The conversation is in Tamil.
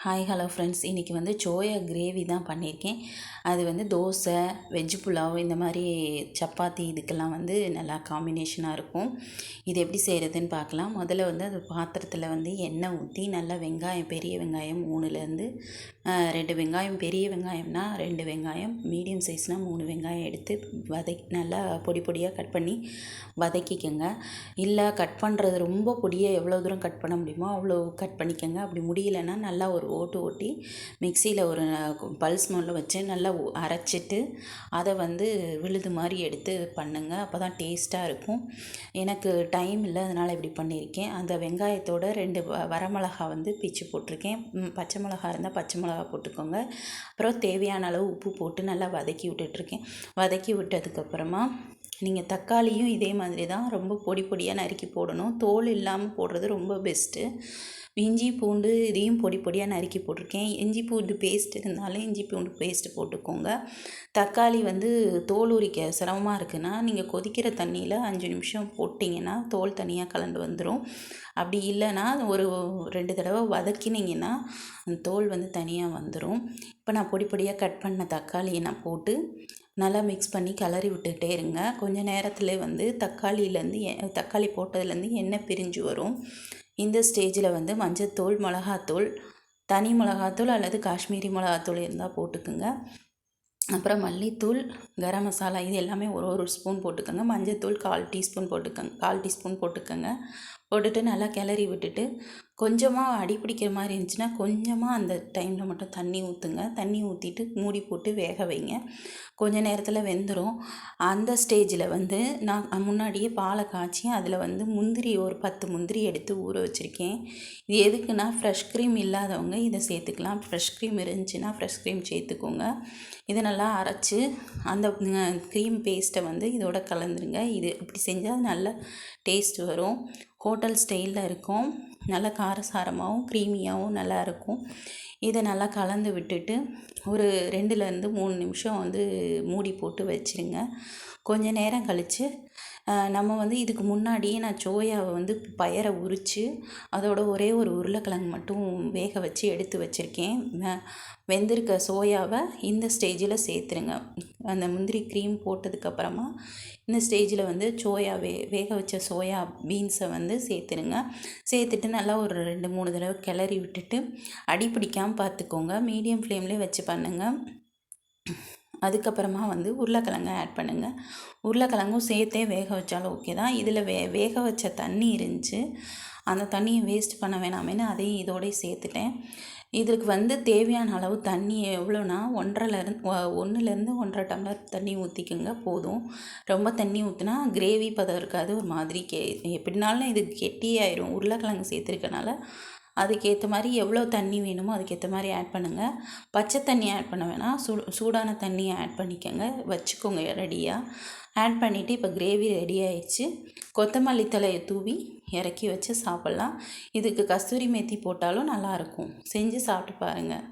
ஹாய் ஹலோ ஃப்ரெண்ட்ஸ், இன்றைக்கி வந்து சோயா கிரேவி தான் பண்ணியிருக்கேன். அது வந்து தோசை, வெஜ்ஜு புலாவ், இந்த மாதிரி சப்பாத்தி இதுக்கெல்லாம் வந்து நல்லா காம்பினேஷனாக இருக்கும். இது எப்படி செய்கிறதுன்னு பார்க்கலாம். முதல்ல வந்து அது பாத்திரத்தில் வந்து எண்ணெய் ஊற்றி நல்லா வெங்காயம், பெரிய வெங்காயம் 3லேருந்து 2 வெங்காயம், பெரிய வெங்காயம்னா 2 வெங்காயம், மீடியம் சைஸ்னால் 3 வெங்காயம் எடுத்து நல்லா பொடி பொடியாக கட் பண்ணி வதக்கிக்கோங்க. இல்லை கட் பண்ணுறது ரொம்ப பொடியாக எவ்வளோ தூரம் கட் பண்ண முடியுமோ அவ்வளோ கட் பண்ணிக்கோங்க. அப்படி முடியலைன்னா நல்லா ஒரு ஓட்டி மிக்சியில் ஒரு பல்ஸ் மோடில் வச்சு நல்லா அரைச்சிட்டு அதை வந்து விழுது மாதிரி எடுத்து பண்ணுங்க. அப்போ தான் டேஸ்ட்டாக இருக்கும். எனக்கு டைம் இல்லை, அதனால் இப்படி பண்ணியிருக்கேன். அந்த வெங்காயத்தோட 2 வரமிளகா வந்து பிச்சு போட்டிருக்கேன். பச்சை மிளகா இருந்தால் பச்சை மிளகா போட்டுக்கோங்க. அப்புறம் தேவையான அளவு உப்பு போட்டு நல்லா வதக்கி விட்டுட்ருக்கேன். வதக்கி விட்டதுக்கப்புறமா நீங்கள் தக்காளியும் இதே மாதிரி தான் ரொம்ப பொடி பொடியாக நறுக்கி போடணும். தோல் இல்லாமல் போடுறது ரொம்ப பெஸ்ட்டு. இஞ்சி பூண்டு இதையும் பொடி பொடியாக நறுக்கி போட்டிருக்கேன். இஞ்சி பூண்டு பேஸ்ட் இருந்தாலும் இஞ்சி பூண்டு பேஸ்ட்டு போட்டுக்கோங்க. தக்காளி வந்து தோல் உரிக்க சிரமமாக இருக்குன்னா நீங்கள் கொதிக்கிற தண்ணியில் 5 நிமிஷம் போட்டிங்கன்னா தோல் தனியாக கலந்து வந்துடும். அப்படி இல்லைன்னா ஒரு 2 தடவை வதக்கினீங்கன்னா அந்த தோல் வந்து தனியாக வந்துடும். இப்போ நான் பொடி பொடியாக கட் பண்ண தக்காளியை நான் போட்டு நல்லா மிக்ஸ் பண்ணி கிளறி விட்டுகிட்டே இருங்க. கொஞ்சம் நேரத்தில் வந்து தக்காளி போட்டதுலேருந்து எண்ணெய் பிரிஞ்சு வரும். இந்த ஸ்டேஜில் வந்து மஞ்சத்தூள், மிளகாத்தூள், தனி மிளகாத்தூள் அல்லது காஷ்மீரி மிளகாத்தூள் இருந்தால் போட்டுக்குங்க. அப்புறம் மல்லித்தூள், கரம் மசாலா இது எல்லாமே ஒரு ஸ்பூன் போட்டுக்கோங்க. மஞ்சத்தூள் 1/4 டீஸ்பூன் போட்டுக்கோங்க. 1/4 டீஸ்பூன் போட்டுக்கோங்க. போட்டுட்டு நல்லா கிளறி விட்டுட்டு கொஞ்சமாக அடி பிடிக்கிற மாதிரி இருந்துச்சுன்னா கொஞ்சமாக அந்த டைமில் மட்டும் தண்ணி ஊற்றுங்க. தண்ணி ஊற்றிட்டு மூடி போட்டு வேக வைங்க. கொஞ்ச நேரத்தில் வெந்துடும். அந்த ஸ்டேஜில் வந்து நான் முன்னாடியே பாலை காய்ச்சி அதில் வந்து முந்திரி ஒரு 10 முந்திரி எடுத்து ஊற வச்சுருக்கேன். இது எதுக்குன்னா ஃப்ரெஷ் க்ரீம் இல்லாதவங்க இதை சேர்த்துக்கலாம். ஃப்ரெஷ் க்ரீம் இருந்துச்சுன்னா ஃப்ரெஷ் க்ரீம் சேர்த்துக்கோங்க. இதை நல்லா அரைச்சி அந்த க்ரீம் பேஸ்ட்டை வந்து இதோட கலந்துருங்க. இது இப்படி செஞ்சால் நல்ல டேஸ்ட் வரும். ஹோட்டல் ஸ்டைலில் இருக்கும். நல்லா காரசாரமாகவும் க்ரீமியாகவும் நல்லா இருக்கும். இதை நல்லா கலந்து விட்டுட்டு ஒரு 2லேருந்து 3 நிமிஷம் வந்து மூடி போட்டு வச்சுருங்க. கொஞ்ச நேரம் கழித்து நம்ம வந்து இதுக்கு முன்னாடியே நான் சோயாவை வந்து பயரை உரித்து அதோட ஒரே ஒரு உருளைக்கிழங்கு மட்டும் வேக வச்சு எடுத்து வச்சுருக்கேன். வெந்திருக்க சோயாவை இந்த ஸ்டேஜில் சேர்த்துருங்க. அந்த முந்திரி க்ரீம் போட்டதுக்கப்புறமா இந்த ஸ்டேஜில் வந்து வேக வச்ச சோயா பீன்ஸை வந்து சேர்த்துருங்க. சேர்த்துட்டு நல்லா ஒரு 2-3 தடவை கிளறி விட்டுட்டு அடி பிடிக்காமல் பார்த்துக்கோங்க. மீடியம் ஃப்ளேம்லேயே வச்சு பண்ணுங்கள். அதுக்கப்புறமா வந்து உருளைக்கிழங்கு ஆட் பண்ணுங்கள். உருளைக்கிழங்கும் சேர்த்தே வேக வச்சாலும் ஓகே தான். இதில் வேக வச்ச தண்ணி இருந்துச்சு, அந்த தண்ணியை வேஸ்ட் பண்ண வேணாமேன்னு அதையும் இதோடய சேர்த்துட்டேன். இதுக்கு வந்து தேவையான அளவு தண்ணி எவ்வளோனா 1லேருந்து 1.5 டம்ளர் தண்ணி ஊற்றிக்குங்க போதும். ரொம்ப தண்ணி ஊற்றினா கிரேவி பதம் இருக்காது, ஒரு மாதிரி எப்படினாலும் இது கெட்டியாயிரும். உருளைக்கிழங்கு சேர்த்துருக்கனால அதுக்கேற்ற மாதிரி எவ்வளோ தண்ணி வேணுமோ அதுக்கேற்ற மாதிரி ஆட் பண்ணுங்கள். பச்சை தண்ணி ஆட் பண்ண வேணாம், சூடான தண்ணியை ஆட் பண்ணிக்கோங்க. வச்சுக்கோங்க ரெடியாக. ஆட் பண்ணிவிட்டு இப்போ கிரேவி ரெடி ஆயிடுச்சு. கொத்தமல்லி தழையை தூவி இறக்கி வச்சு சாப்பிட்லாம். இதுக்கு கஸ்தூரி மேத்தி போட்டாலும் நல்லாயிருக்கும். செஞ்சு சாப்பிட்டு பாருங்கள்.